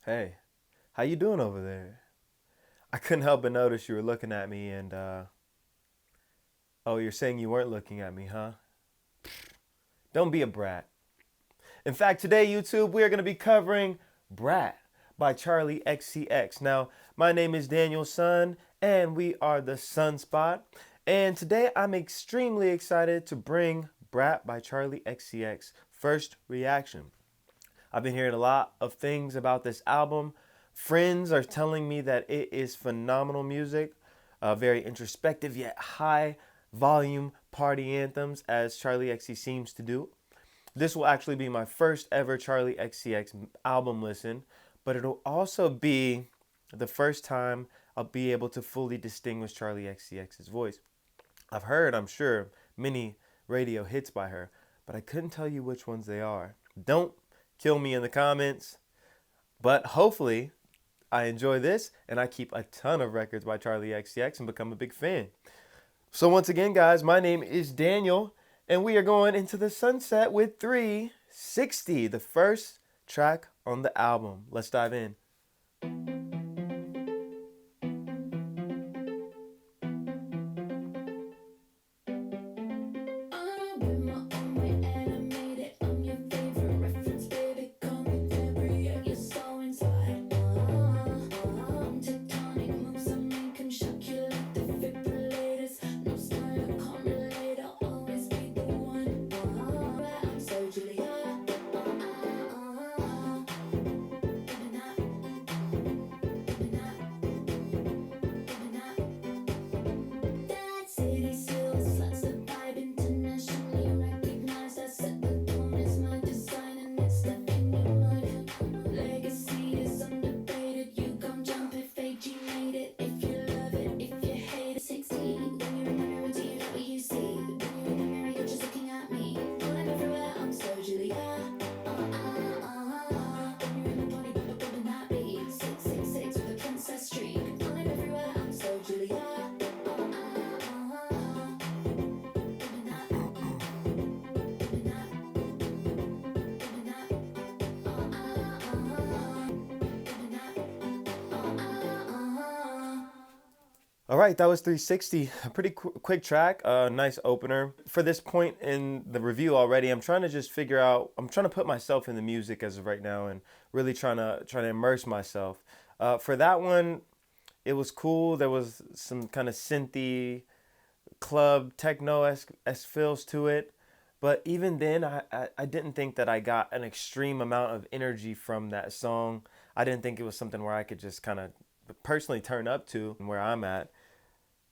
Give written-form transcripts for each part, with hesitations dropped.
Hey, how you doing over there? I couldn't help but notice you were looking at me and oh, you're saying you weren't looking at me, huh? Don't be a brat. In fact, today, YouTube, we are going to be covering Brat by Charli XCX. Now, my name is Daniel Sun, and we are the Sunspot. And today, I'm extremely excited to bring Brat by Charli XCX first reaction. I've been hearing a lot of things about this album. Friends are telling me that it is phenomenal music, very introspective yet high volume party anthems, as Charli XCX seems to do. This will actually be my first ever Charli XCX album listen, but it'll also be the first time I'll be able to fully distinguish Charli XCX's voice. I've heard, I'm sure, many radio hits by her, but I couldn't tell you which ones they are. Don't kill me in the comments, but hopefully I enjoy this and I keep a ton of records by Charli XCX and become a big fan. So once again, guys, my name is Daniel, and we are going into the sunset with 360, the first track on the album. Let's dive in. All right, that was 360. A pretty quick track, nice opener. For this point in the review already, I'm trying to just figure out, I'm trying to put myself in the music as of right now and really trying to immerse myself. For that one, it was cool. There was some kind of synthy, club, techno-esque feels to it. But even then, I didn't think that I got an extreme amount of energy from that song. I didn't think it was something where I could just kind of personally turn up to where I'm at.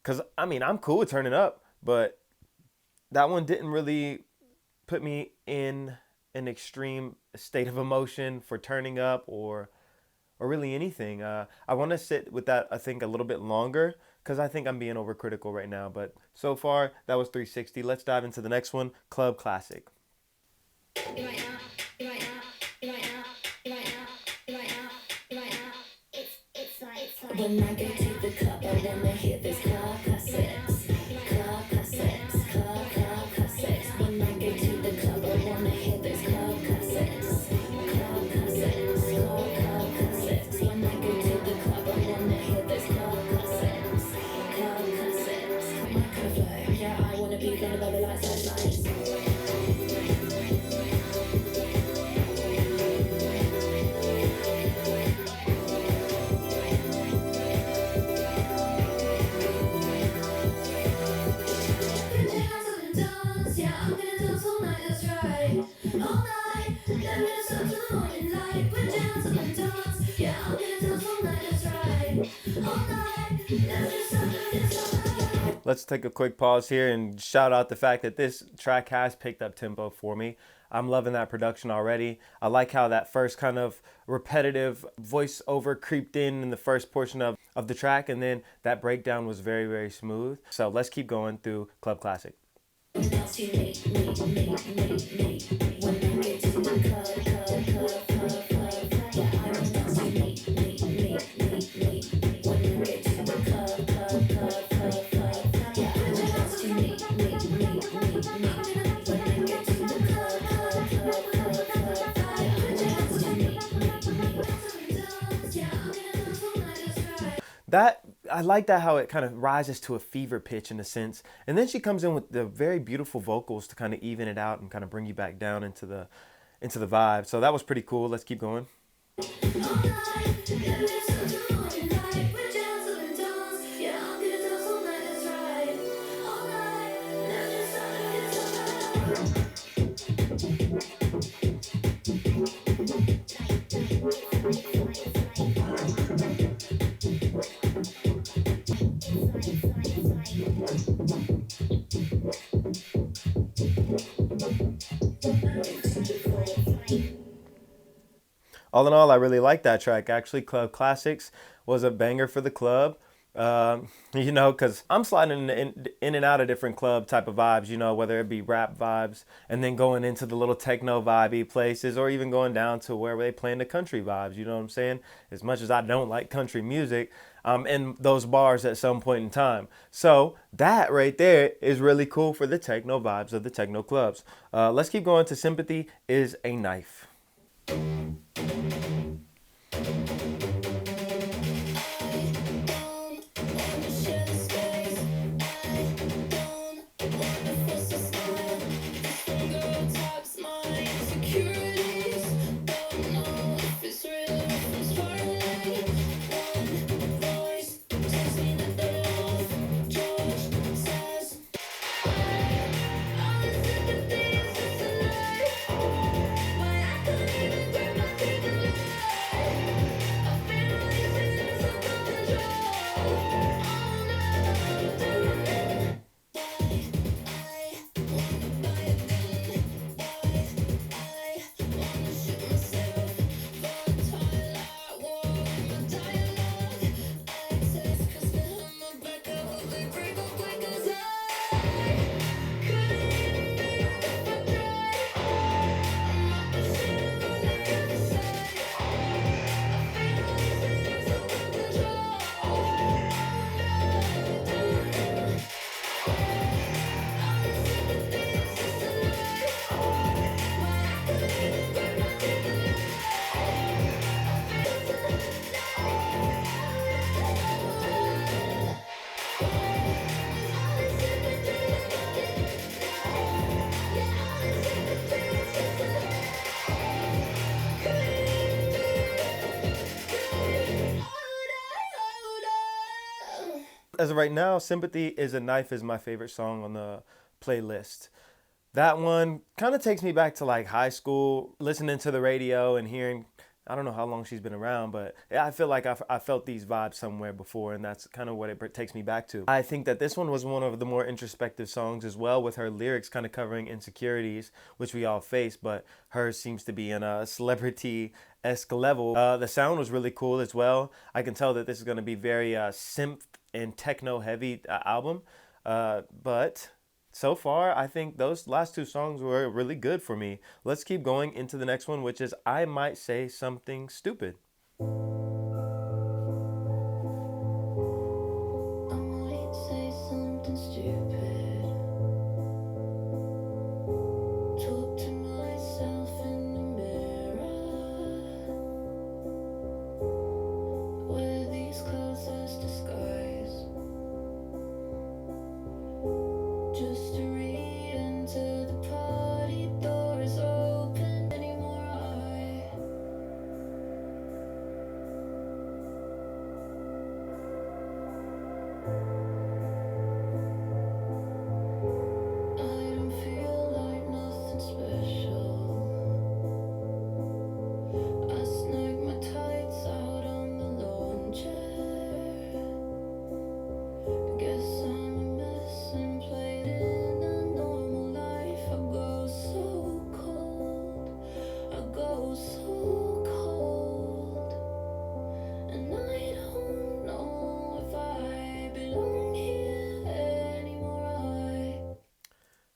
Because, I mean, I'm cool with turning up, but that one didn't really put me in an extreme state of emotion for turning up or really anything. I want to sit with that, I think, a little bit longer because I think I'm being overcritical right now. But so far, that was 360. Let's dive into the next one, Club Classic. When I get to the club, I wanna hear this club classics, club classics, club classics. When I get to the club, I wanna hear this club classics, club classics, club classics. When I get to the club, I wanna hear this club classics, club classics. My kind of flow, yeah, I wanna be there above the lights, lights, lights. Let's take a quick pause here and shout out the fact that this track has picked up tempo for me. I'm loving that production already. I like how that first kind of repetitive voiceover creeped in the first portion of the track, and then that breakdown was very, very smooth. So let's keep going through Club Classic. that I like that how it kind of rises to a fever pitch in a sense, and then she comes in with the very beautiful vocals to kind of even it out and kind of bring you back down into the vibe. So that was pretty cool. Let's keep going. All in all, I really like that track. Actually, Club Classics was a banger for the club. Because I'm sliding in and out of different club type of vibes, whether it be rap vibes and then going into the little techno vibey places or even going down to where they playing the country vibes, you know what I'm saying? As much as I don't like country music, I'm in those bars at some point in time. So that right there is really cool for the techno vibes of the techno clubs. Let's keep going to Sympathy is a Knife. As of right now, Sympathy is a Knife is my favorite song on the playlist. That one kind of takes me back to like high school, listening to the radio and hearing. I don't know how long she's been around, but yeah, I feel like I felt these vibes somewhere before, and that's kind of what it takes me back to. I think that this one was one of the more introspective songs as well, with her lyrics kind of covering insecurities, which we all face, but hers seems to be in a celebrity-esque level. The sound was really cool as well. I can tell that this is going to be very synth and techno heavy album, but so far, I think those last two songs were really good for me. Let's keep going into the next one, which is I Might Say Something Stupid.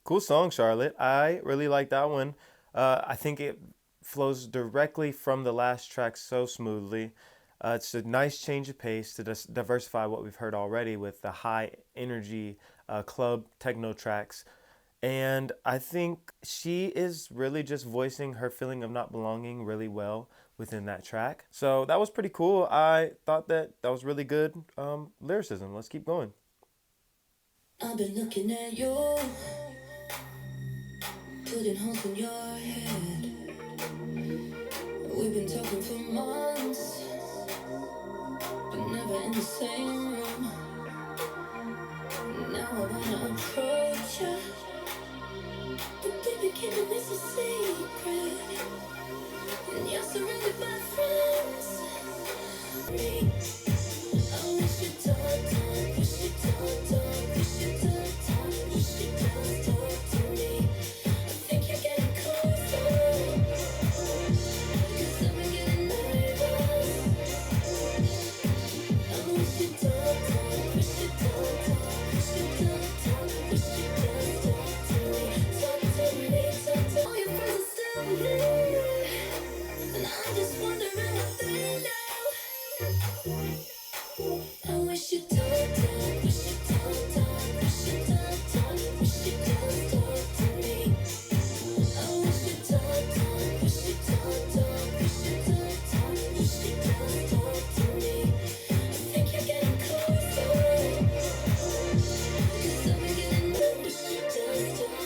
Cool song, Charlotte. I really like that one. I think it flows directly from the last track so smoothly. It's a nice change of pace to diversify what we've heard already with the high energy club techno tracks. And I think she is really just voicing her feeling of not belonging really well within that track. So that was pretty cool. I thought that was really good lyricism. Let's keep going. I've been looking at you, putting holes in your head. We've been talking for months, but never in the same room. Now I wanna approach you, but baby, keeping this a secret. And you're surrounded by friends. I wish you talk, wish you talk, wish you talk, wish you talk to me. I think you're getting closer, 'cause I'm getting nervous. I wish you talk, wish you talk, wish you talk, wish you talk to me. Talk to me, talk to me. All your friends are still here, and I'm just wondering what they know. I wish you talk, wish you talk, wish you talk, wish you talk to me. I wish you talk, wish you talk, wish you talk, wish you talk to me. I think you're getting closer, 'cause I'm getting nervous. Wish you talk to me,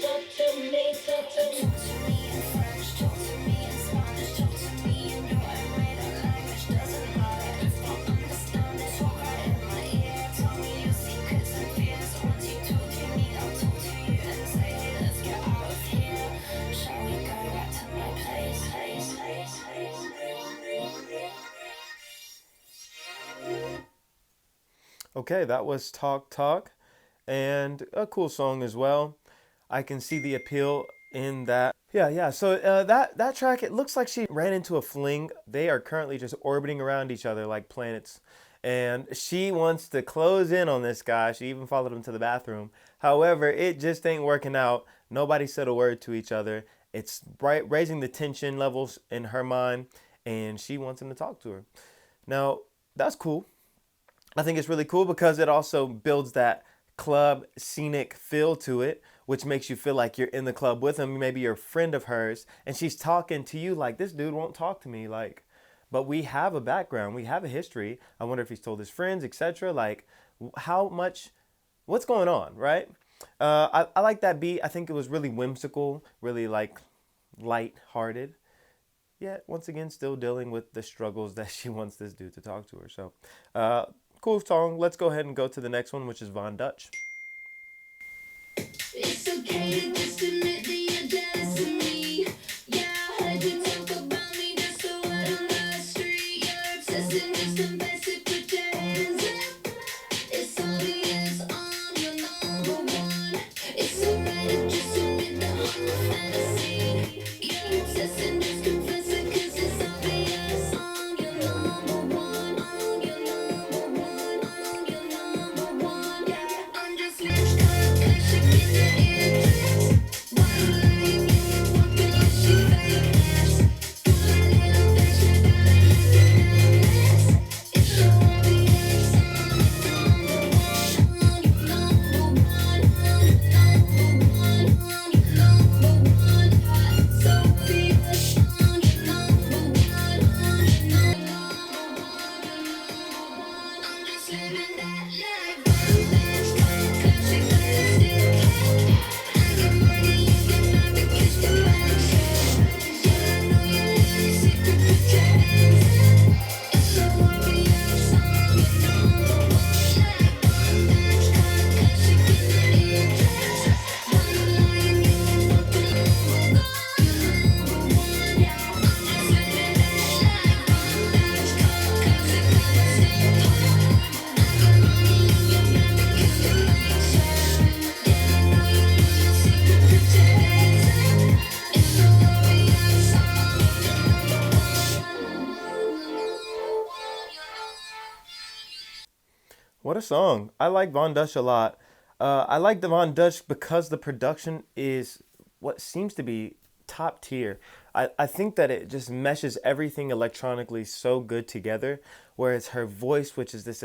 talk to me, talk to me in French, talk to me in Spanish, talk to me in your irate language. Doesn't matter if I understand it. Talk right in my ear, tell me your secrets and fears. Once you talk to me, I'll talk to you and say, hey, let's get out of here. Shall we go back to my place? Okay, that was Talk Talk, and a cool song as well. I can see the appeal in that. Yeah. So that track, it looks like she ran into a fling. They are currently just orbiting around each other like planets, and she wants to close in on this guy. She even followed him to the bathroom. However, it just ain't working out. Nobody said a word to each other. It's raising the tension levels in her mind, and she wants him to talk to her. Now, that's cool. I think it's really cool because it also builds that club scenic feel to it, which makes you feel like you're in the club with them. Maybe you're a friend of hers and she's talking to you like, this dude won't talk to me. Like, but we have a background, we have a history. I wonder if he's told his friends, etc. Like, how much, what's going on, right? I like that beat. I think it was really whimsical, really like light-hearted. Yet once again, still dealing with the struggles that she wants this dude to talk to her. So, cool song. Let's go ahead and go to the next one, which is Von Dutch. It's okay to just admit that you're jealous of me. Yeah, I heard you talk about me, just the word on the street. You're obsessed and just confess it, put your hands up. It's obvious I'm your number one. It's alright to just admit that I'm a fantasy. You're obsessed and just confess it, 'cause it's obvious I'm your number one. I'm your number one. I'm your number one. Yeah, I'm just rich, cause she get the interest. Why you lying? You ain't walking like she fake ass. Pull a little bitch, I gotta hit the necklace. It's so obvious I'm your number one. I'm your number one. I'm your number one. I'm your number one. Yeah, so obvious I'm your number one. I'm your number one. I'm just living that life. One last call, classic, but it's still I get money, you get mad because you like it. Yeah, I know your little secret, put your hands up. It's so obvious I'm your number one. Like one last call, classic, but it's why you lying? You ain't fucking number one. Yeah, I'm just living that life. One last call, classic, but it's I get money, you get mad because you like it. Yeah, I know your little secret, put your hands up. It's so obvious I'm What a song. I like Von Dutch a lot. I like the Von Dutch because the production is what seems to be top tier. I think that it just meshes everything electronically so good together, where it's her voice, which is this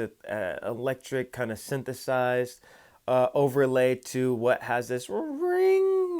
electric kind of synthesized overlay to what has this ring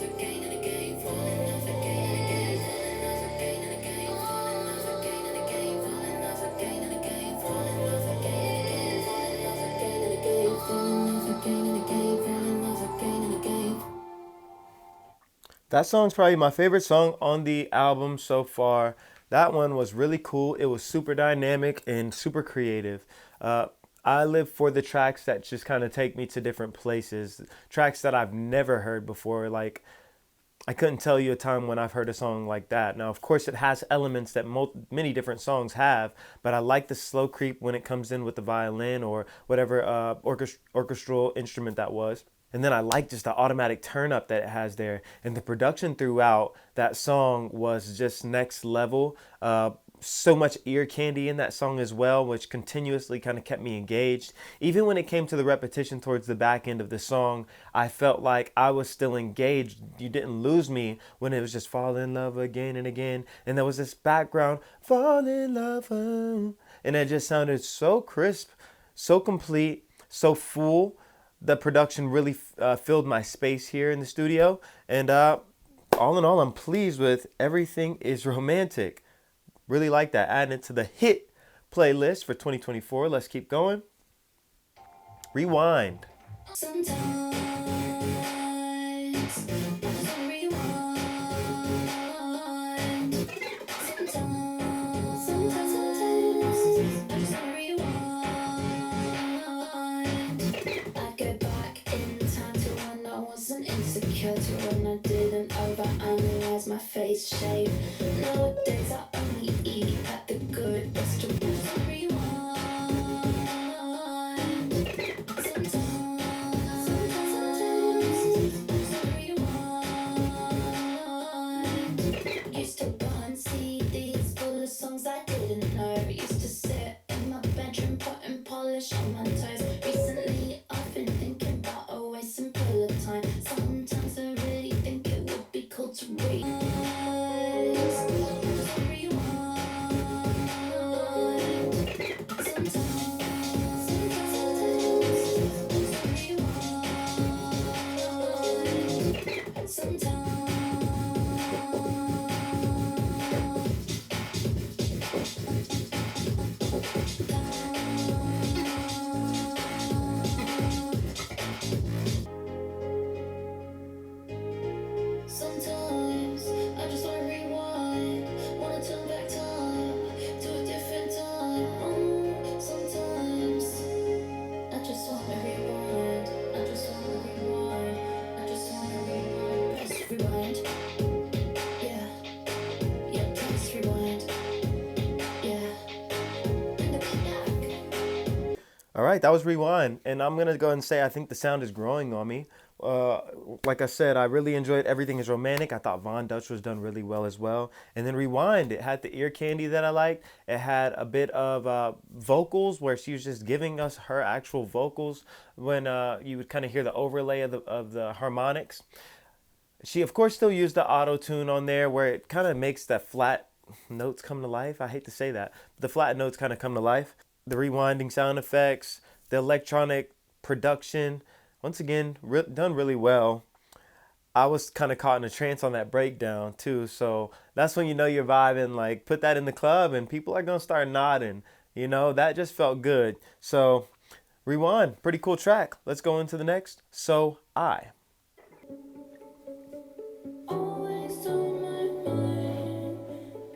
That song's probably my favorite song on the album so far. That one was really cool. It was super dynamic and super creative. Uh, I live for the tracks that just kind of take me to different places, tracks that I've never heard before. Like, I couldn't tell you a time when I've heard a song like that. Now, of course, it has elements that many different songs have, but I like the slow creep when it comes in with the violin or whatever orchestral instrument that was. And then I like just the automatic turn up that it has there. And the production throughout that song was just next level. So much ear candy in that song as well, which continuously kind of kept me engaged. Even when it came to the repetition towards the back end of the song, I felt like I was still engaged. You didn't lose me when it was just fall in love again and again. And there was this background, fall in love. And it just sounded so crisp, so complete, so full. The production really filled my space here in the studio. And all in all, I'm pleased with Everything is Romantic. Really like that. Adding it to the hit playlist for 2024. Let's keep going. Rewind. Sometimes I just wanna rewind. Sometimes I just wanna rewind. I'd go back in time to when I wasn't insecure, to when I didn't overanalyze my face shape. Nowadays I only eat at the good restaurants. Rewind. Sometimes Used to burn CDs full of songs I didn't know. Used to sit in my bedroom putting polish on my toes. Recently I've been thinking about a way simpler time. Sometimes I really think it would be cool to rewind. Just rewind. Sometimes rewind. Sometimes. Sometimes I just wanna rewind, wanna turn back time to a different time. Sometimes I just wanna rewind, I just wanna rewind, I just wanna rewind. Press rewind, yeah, yeah, press rewind, yeah, bring the beat back. All right, that was Rewind. And I'm going to go ahead and say I think the sound is growing on me. Uh, like I said, I really enjoyed Everything is Romantic. I thought Von Dutch was done really well as well. And then Rewind, it had the ear candy that I liked. It had a bit of vocals where she was just giving us her actual vocals when you would kind of hear the overlay of the harmonics. She, of course, still used the auto tune on there where it kind of makes that flat notes come to life. I hate to say that, but the flat notes kind of come to life. The rewinding sound effects, the electronic production, once again, done really well. I was kind of caught in a trance on that breakdown too. So that's when you know you're vibing. Like, put that in the club and people are going to start nodding. You know, that just felt good. So, Rewind, pretty cool track. Let's go into the next. So, I. Always on my mind,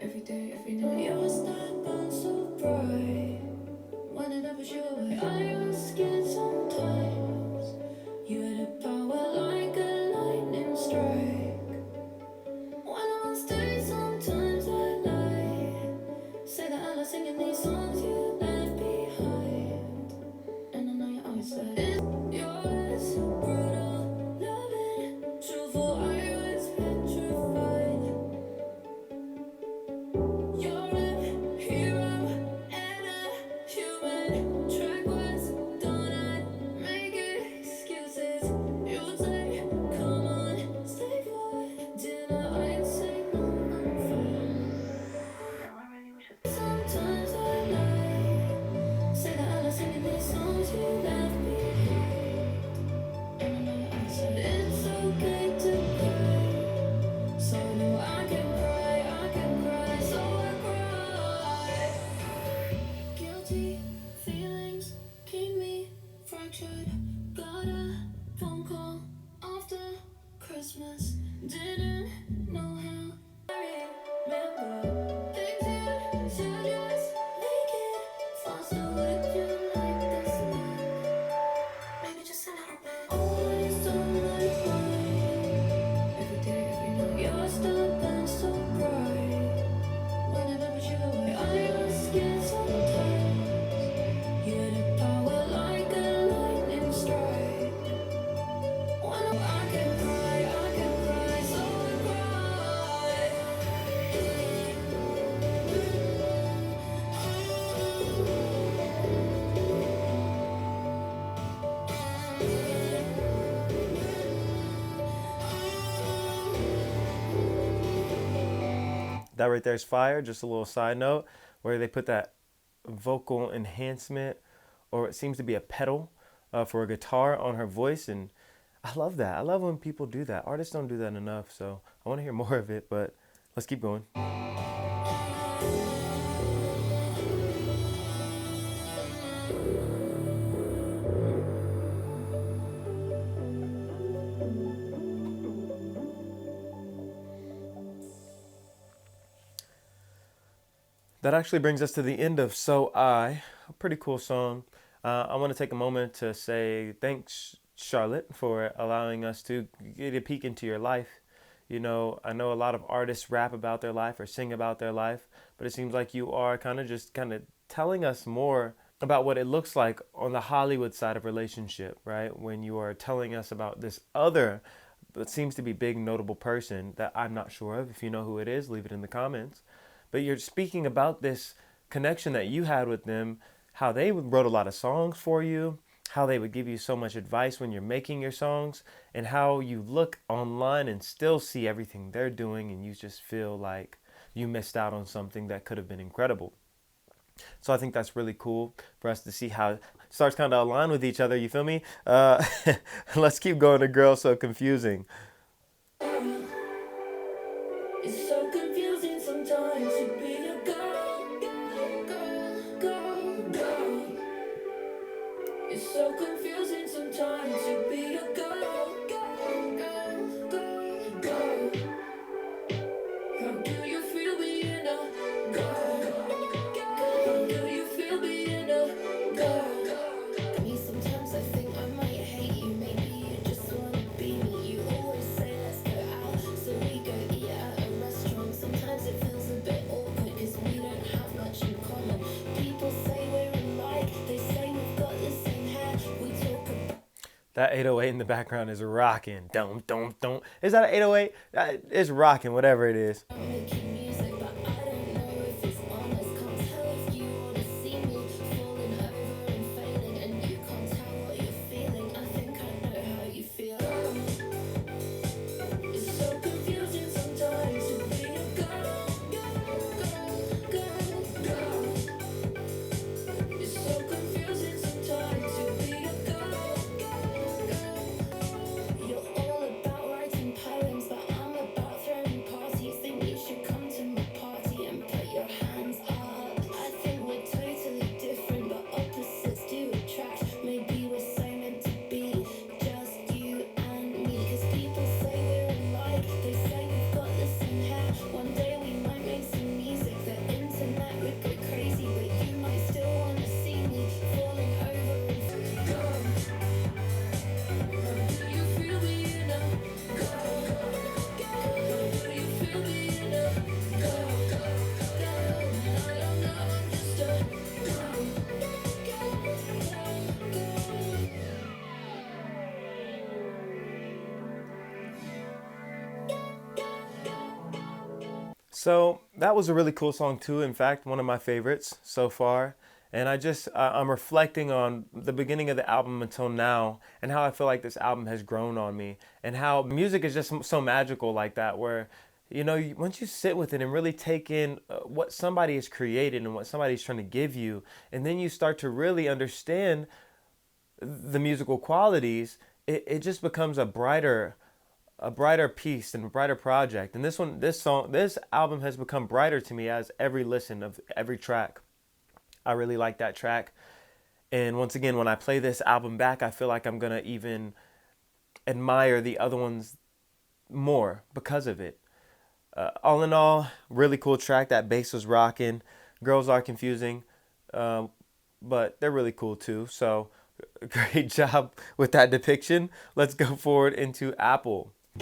every day, every night. Your star burns so bright. When it was your way, I was scared sometimes. You had a power like a lightning strike. When I'm on stage, sometimes I lie. Say that I love singing these songs you left behind. And I know you always said it's yours, brutal, loving, truthful. I was petrified. You're a hero and a human. Track was done, I'd make excuses. You would say, come on, stay for dinner. I'd say, no, I'm fine. Sometimes I lie. Say that I love singing these songs you left behind. And I know I said it's okay to cry. So no, I can cry, so I cry. Guilty feelings keep me fractured. Got a phone call after Christmas. Didn't know how. I remember things you said, just make it faster. Would you like this now? Maybe just a little bit. Always on my mind. Every day, every night. Your star burns so bright. Whenever was your way, I was scared sometimes. You had a power like a lightning strike. When I can cry, so I cry. That right there is fire. Just a little side note where they put that vocal enhancement, or it seems to be a pedal for a guitar on her voice. And I love that. I love when people do that. Artists don't do that enough. So I want to hear more of it, but let's keep going. That actually brings us to the end of So I, a pretty cool song. I want to take a moment to say thanks, Charlotte, for allowing us to get a peek into your life. You know, I know a lot of artists rap about their life or sing about their life, but it seems like you are kind of telling us more about what it looks like on the Hollywood side of relationship, right? When you are telling us about this other seems to be big notable person that I'm not sure of. If you know who it is, leave it in the comments. But you're speaking about this connection that you had with them, how they wrote a lot of songs for you, how they would give you so much advice when you're making your songs, and how you look online and still see everything they're doing and you just feel like you missed out on something that could have been incredible. So I think that's really cool for us to see how it starts kind of align with each other. You feel me? Let's keep going to Girl So Confusing. It's so confusing sometimes to be a girl, girl, girl, girl. It's so confusing sometimes to be a girl, girl, girl, girl, girl. How do you feel being a girl? How do you feel being a girl? Me sometimes I think I might hate you. Maybe you just wanna be me. You always say let's go out, so we go eat at a restaurant. Sometimes it feels a bit awkward 'cause we don't have much in common. People say we're alike. They say we've got the same hair. We talk about That 808 in the background is rocking. Don't, don't, don't. Is that an 808? It's rocking, whatever it is. making music, but I don't know if it's honest. Can't tell if you wanna see me falling over and failing, and you can't tell what you're feeling. I think I know how you feel. It's so confusing sometimes to be a girl, girl, girl, girl. It's so confusing sometimes to be a girl, girl, girl. You're all about writing poems, but I'm about throwing parties. Think you should come to my party and put your hands up. I think we're totally different, but opposites do attract. Maybe we're so meant to be, just you and me. 'Cause people say we're alike. They say we've got the same hair. One day we might make some music. The internet would go crazy, but you might still wanna see me falling over and girl. How do you feel being a girl? How do you feel being a girl? I don't know, I'm just a girl. So that was a really cool song too. In fact, one of my favorites so far. And I'm reflecting on the beginning of the album until now, and how I feel like this album has grown on me, and how music is just so magical like that, where once you sit with it and really take in what somebody has created and what somebody's trying to give you, and then you start to really understand the musical qualities, it just becomes a brighter piece and a brighter project. And this album has become brighter to me as every listen of every track. I really like that track. And once again, when I play this album back, I feel like I'm gonna even admire the other ones more because of it. All in all, really cool track. That bass was rocking. Girls Are Confusing, but they're really cool too. So great job with that depiction. Let's go forward into Apple. I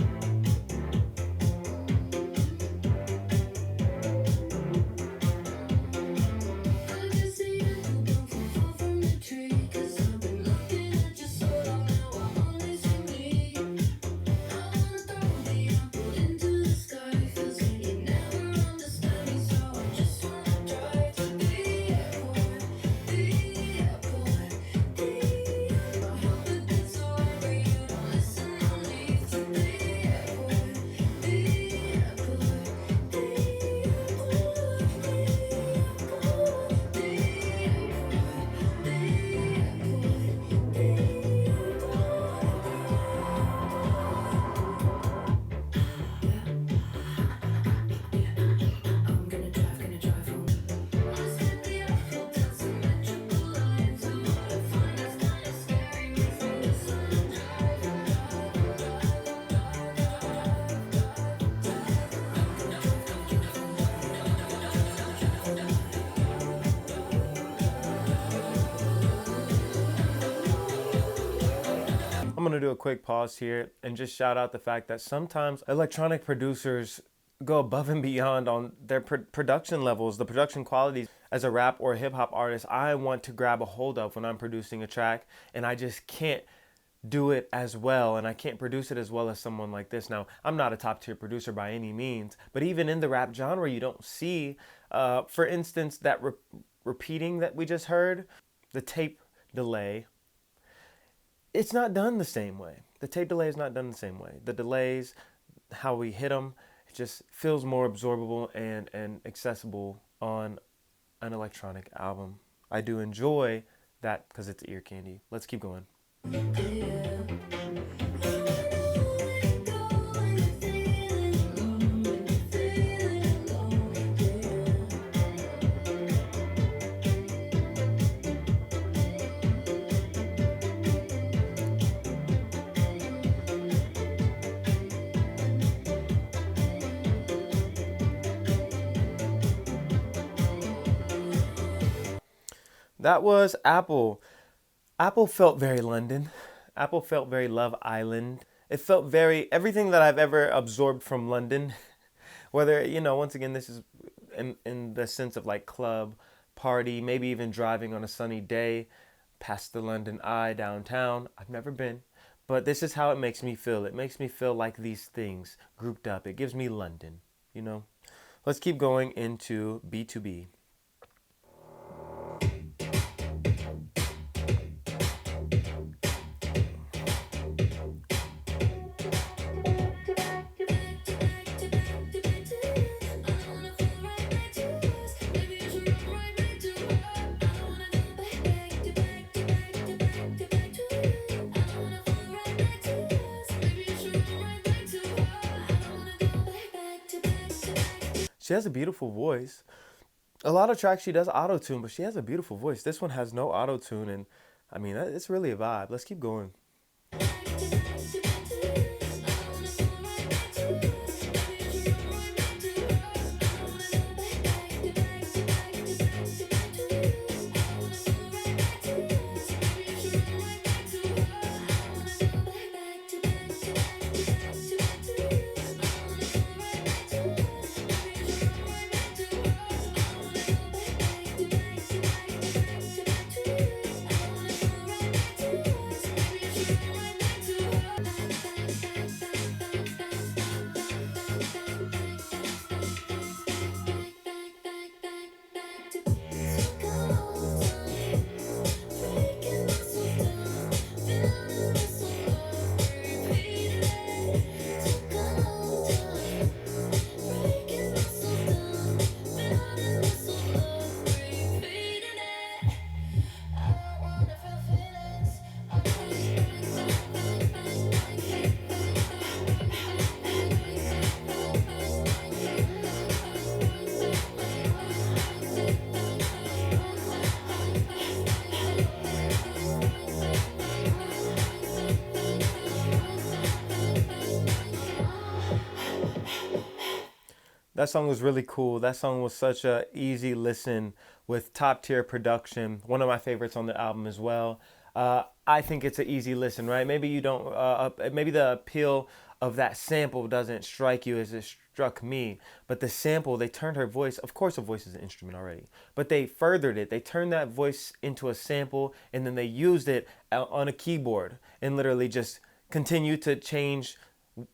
just see you don't fall from the tree, 'cause I've been looking at you so long now I only see me. I wanna throw the apple into the sky, 'cause you never understand me, so I just wanna drive to the airport, the airport, the airport. I hope it gets so angry you don't listen or leave to the airport, the airport, the I'm gonna drive home. I spent the Eiffel Tower symmetrical lines, and what I find is kinda scary. Me from the sun, I'm going to do a quick pause here and just shout out the fact that sometimes electronic producers go above and beyond on their production levels, the production qualities. As a rap or hip hop artist, I want to grab a hold of when I'm producing a track, and I just can't do it as well, and I can't produce it as well as someone like this. Now, I'm not a top tier producer by any means, but even in the rap genre, you don't see, for instance, that repeating that we just heard, the tape delay. It's not done the same way. The tape delay is not done the same way. The delays, how we hit them, it just feels more absorbable and accessible on an electronic album. I do enjoy that because it's ear candy. Let's keep going. That was Apple. Apple felt very London. Apple felt very Love Island. It felt very everything that I've ever absorbed from London. Whether, once again, this is in the sense of like club, party, maybe even driving on a sunny day past the London Eye downtown. I've never been, but this is how it makes me feel. It makes me feel like these things grouped up. It gives me London, you know? Let's keep going into B2B. She has a beautiful voice. A lot of tracks she does auto tune, but she has a beautiful voice. This one has no auto tune, and I mean, it's really a vibe. Let's keep going. That song was really cool. That song was such a easy listen with top tier production. One of my favorites on the album as well. I think it's an easy listen, right? Maybe you don't. Maybe the appeal of that sample doesn't strike you as it struck me. But the sample, they turned her voice. Of course, a voice is an instrument already, but they furthered it. They turned that voice into a sample, and then they used it on a keyboard and literally just continued to change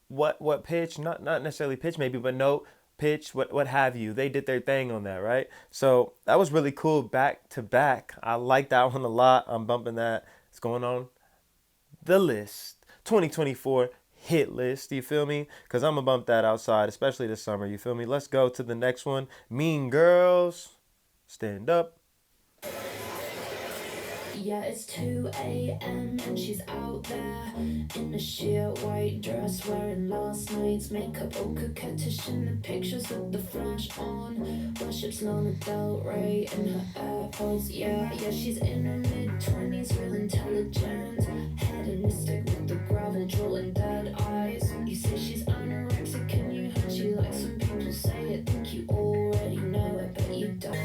what pitch, not necessarily pitch maybe, but note, pitch, what have you. They did their thing on that, right? So that was really cool back to back. I like that one a lot. I'm bumping that. It's going on the list. 2024 hit list, you feel me? Because I'm going to bump that outside, especially this summer, you feel me? Let's go to the next one. Mean Girls. Stand up. Yeah, it's 2 a.m. and she's out there in a sheer white dress, wearing last night's makeup, all coquettish in the pictures with the flash on. Worships Lana Del Rey in her AirPods. Yeah, she's in her mid-20s, real intelligent, hedonistic with the gravel jaw and dead eyes. You say she's anorexic and you heard she likes some people say it. Think you already know it, but you don't.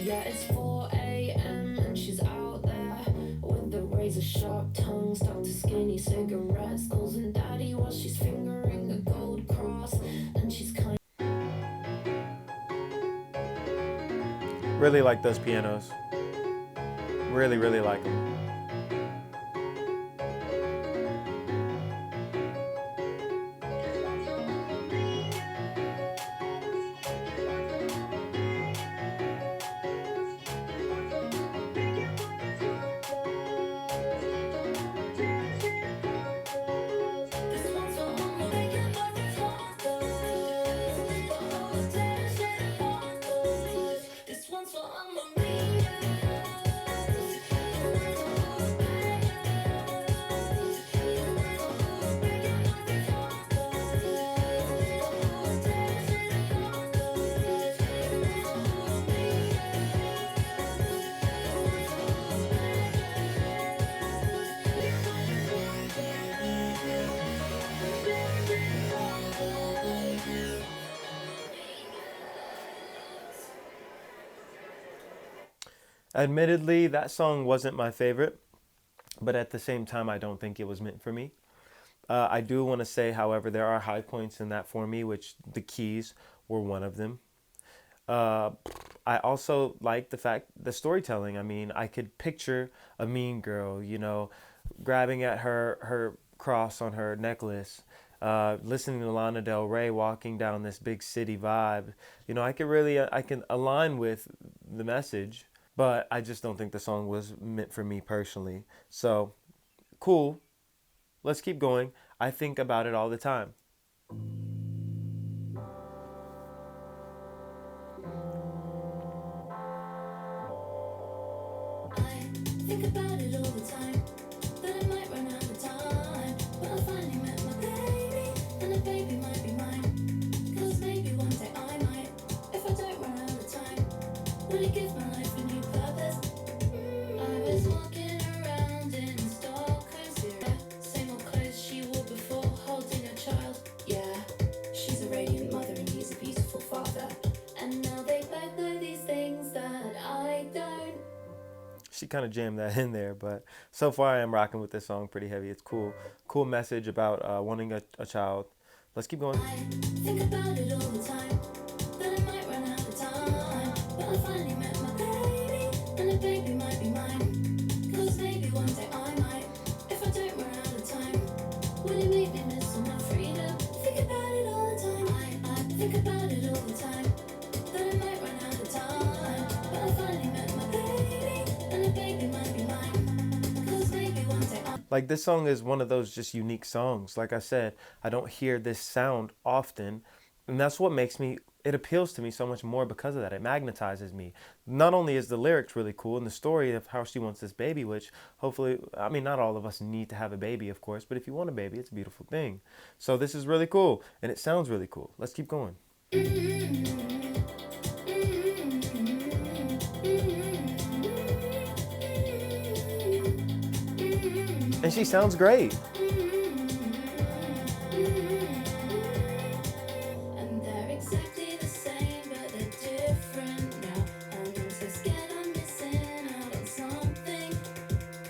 Yeah, it's 4 a.m. and she's out there with the razor sharp tongue stuck to skin Really like those pianos. Really, really like them. Admittedly, that song wasn't my favorite, but at the same time, I don't think it was meant for me. I do want to say, however, there are high points in that for me, which the keys were one of them. Uh, I also like the storytelling. I mean, I could picture a mean girl, grabbing at her cross on her necklace, listening to Lana Del Rey walking down this big city vibe. I can align with the message, but I just don't think the song was meant for me personally. So cool. Let's keep going. I think about it all the time. I think about it all the time, that I might run out of time. But I finally met my baby, and the baby might be mine. Cause maybe one day I might, if I don't run out of time. Will it give my life a new purpose? I was walking around in Stockholm, Syria. Same old clothes she wore before, holding a child. Yeah, she's a radiant mother and he's a beautiful father. And now they both know these things that I don't. She kind of jammed that in there, but so far I am rocking with this song pretty heavy. It's cool. Cool message about wanting a child. Let's keep going. I think about it all the time, that I might run out of time. But I finally met my baby, and the baby might be mine. Cause maybe one day I might, if I don't run out of time. Will it make me miss all my freedom? Think about it all the time. I think about it all the time, that I might run out of time. But I finally met my baby, and the baby might be mine. Cause maybe one day I. Like, this song is one of those just unique songs. Like I said, I don't hear this sound often, and that's what makes it appeals to me so much more because of that. It magnetizes me. Not only is the lyrics really cool and the story of how she wants this baby, which hopefully, I mean, not all of us need to have a baby, of course, but if you want a baby, it's a beautiful thing. So this is really cool, and it sounds really cool. Let's keep going. And she sounds great. And they're exactly the same, but they're different now. And I'm so scared I'm missing out on something.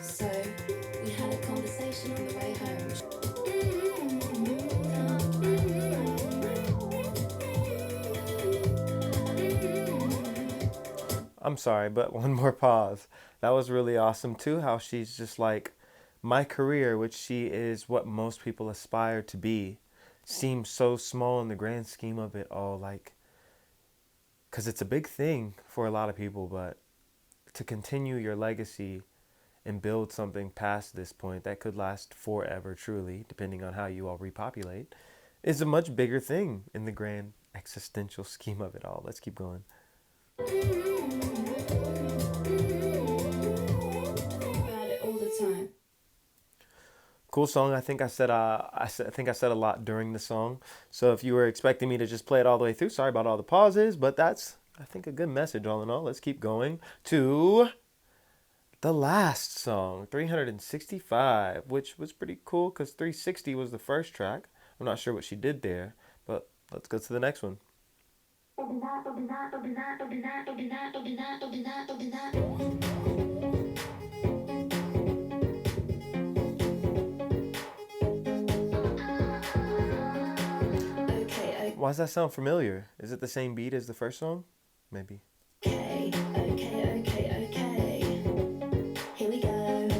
So we had a conversation on the way home. I'm sorry, but one more pause. That was really awesome too, how she's just like, my career, which she is what most people aspire to be, seems so small in the grand scheme of it all. Like, because it's a big thing for a lot of people, but to continue your legacy and build something past this point that could last forever, truly, depending on how you all repopulate, is a much bigger thing in the grand existential scheme of it all. Let's keep going. About it all the time. Cool song. I think I said a lot during the song. So if you were expecting me to just play it all the way through, sorry about all the pauses, but that's, I think, a good message all in all. Let's keep going to the last song, 365, which was pretty cool because 360 was the first track. I'm not sure what she did there, but let's go to the next one. Okay, Why does that sound familiar? Is it the same beat as the first song? Maybe. okay, okay. Here we go. When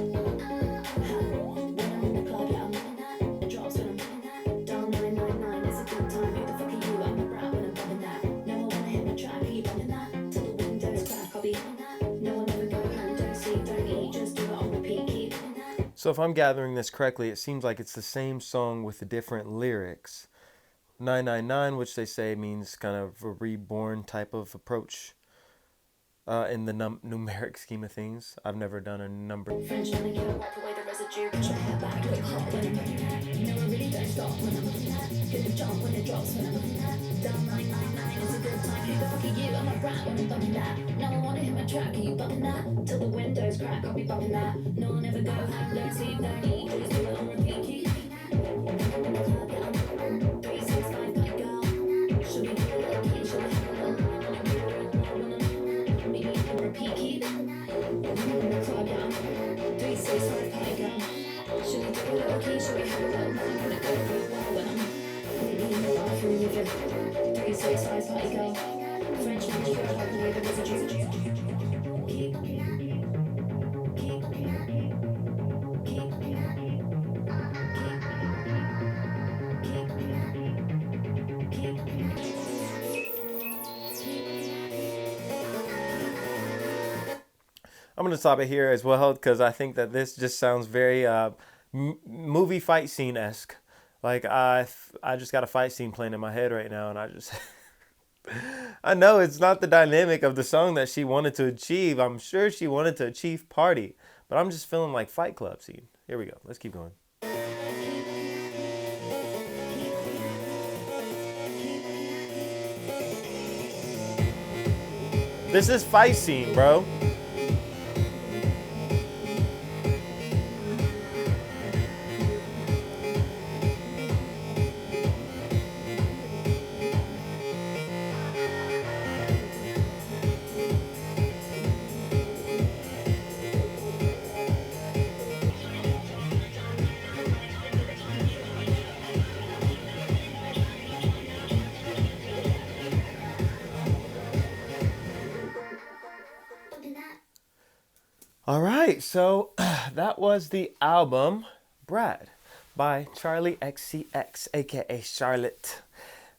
I'm in the club, yeah, I'm loving that. It drops when I'm loving that. Dial 999, it's a good time. Who the fuck are you? I'm a brat when I'm loving that. No, I wanna hit my track. Are you bumping that? Till the windows crack, I'll be hitting that. No, I'll never go home. Don't sleep, don't eat, just do it on repeat. Keep hitting that. So if I'm gathering this correctly, it seems like it's the same song with the different lyrics. 999, which they say means kind of a reborn type of approach in the numeric scheme of things. I've never done a number. French manicure, wipe away the residue. Push your hair back, look hot when I'm loving that. No, I really don't stop when I'm loving that. Get the jump when it drops when I'm loving that. Dial 999, it's a good time. Who the fuck are you? I'm a brat when I'm bumping that. No, I wanna hit my track. Are you bumping that? Till the windows crack, I'll be bumping that. No, I'll never go home. Don't sleep, don't eat, just do it on repeat. Keep hitting that. In the club, yeah, I'm 365 my girl. Should we do it again? Should we have a little love? Wanna do it all when I'm loving that? Maybe on repeat. Keep hitting that. In the club, yeah, I'm 365 my girl. Should we do it okay? Should we have a little love? Wanna go for a while when I'm maybe in the bathroom with your 365 party girl. French manicure, wipe away the residue. Keep keep I'm going to stop it here as well because I think that this just sounds very movie fight scene-esque. Like I just got a fight scene playing in my head right now, and I just I know it's not the dynamic of the song that she wanted to achieve. I'm sure she wanted to achieve party, but I'm just feeling like Fight Club scene. Here we go. Let's keep going. This is fight scene, bro. All right, so that was the album Brat by Charli XCX, aka Charlotte.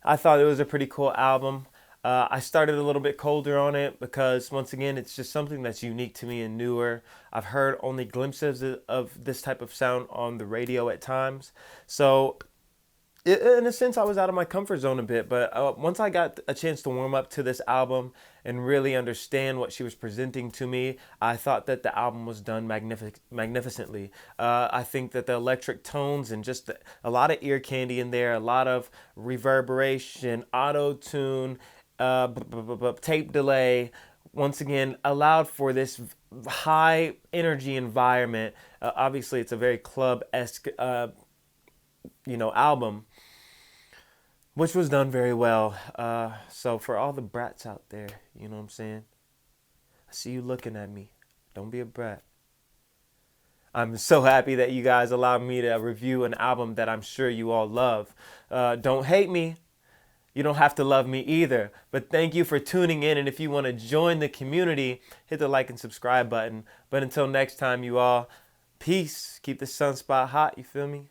I thought it was a pretty cool album. I started a little bit colder on it because, once again, it's just something that's unique to me and newer. I've heard only glimpses of this type of sound on the radio at times. So, in a sense, I was out of my comfort zone a bit, but once I got a chance to warm up to this album and really understand what she was presenting to me, I thought that the album was done magnificently. I think that the electric tones and just a lot of ear candy in there, a lot of reverberation, auto-tune, tape delay, once again, allowed for this high energy environment. Obviously, it's a very club-esque album, which was done very well. So for all the brats out there, you know what I'm saying? I see you looking at me. Don't be a brat. I'm so happy that you guys allowed me to review an album that I'm sure you all love. Don't hate me. You don't have to love me either. But thank you for tuning in. And if you want to join the community, hit the like and subscribe button. But until next time, you all, peace. Keep the sunspot hot. You feel me?